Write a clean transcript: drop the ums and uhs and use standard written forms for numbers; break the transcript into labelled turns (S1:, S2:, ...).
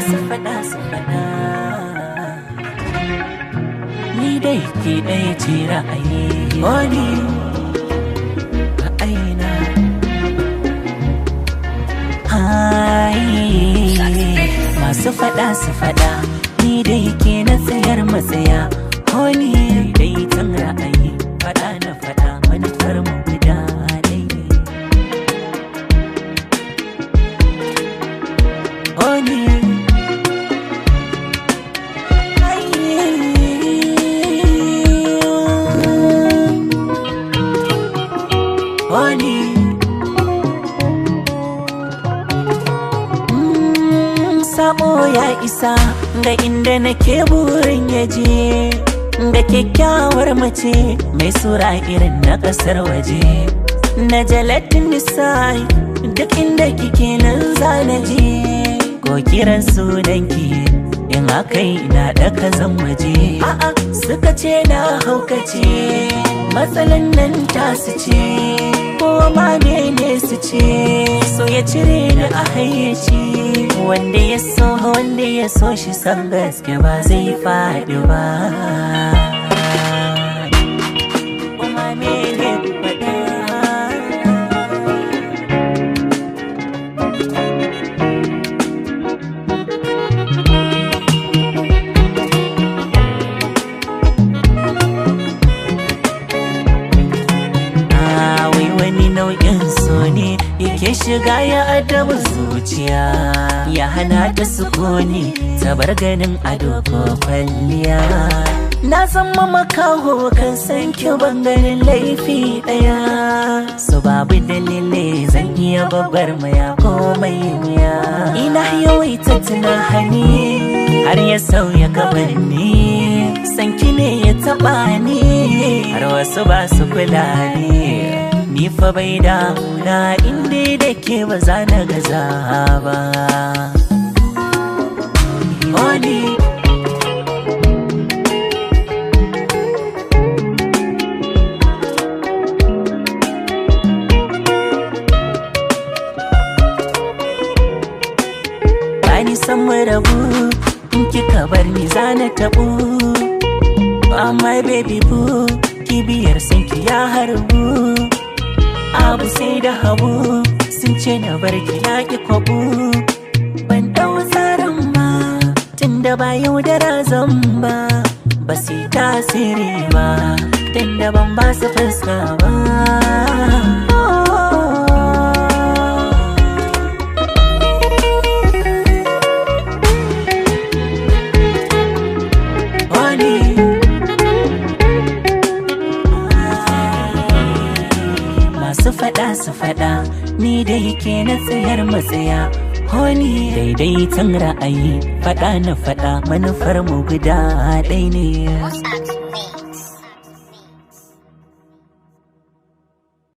S1: su faɗa ni dai ke ɗaya ce ra'ayi wani ra'ayina masu faɗa su faɗa ni dai ke na tsayar matsaya wani dai tan ra'ayi faɗa na faɗa manufar mu guda daidai wani Sabo ya isa ga inda nake burin yaje ga kyakkyawar mace mai sura irin na kasar waje na jalatin nisai duk inda kike nan zanaje ko kiran sunanki in akai ina daka zan waje a'a suka ce na haukace matsalan nan tasu ce ko ma mene su ce so ya cire ni a hayyaci wanda ya so shi san gaske ba zai faɗi ba kuma mene faɗa nau'in so ne yake shiga ya adaba zuciya ya hana ta sukuni ta bar ganin ado ko kwalliya na san makaho kan san ki ban ganin laifi daya so babu dalile zan iya babbar maya komai wuya ina yawaita tunani har ya sauya gabanni san ki ne ya taba ni har wasu ba su kula ni ni fa bai damuna inda da ke ba za na gaza ba Oni Bani san mu rabu in kika bar ni za na tabu Oh my baby boo kibiyar sanki ya harbu abu sai da habu sun ce na barki na ki kwabu ban dau tsarin ba tunda ba yaudara zan ba su yi tasiri ba tunda ban ba su fuska ba su faɗa ni dai ke na tsayar matsaya honi daidaiton ra'ayi faɗa na faɗa manufar mu guda ɗaya ne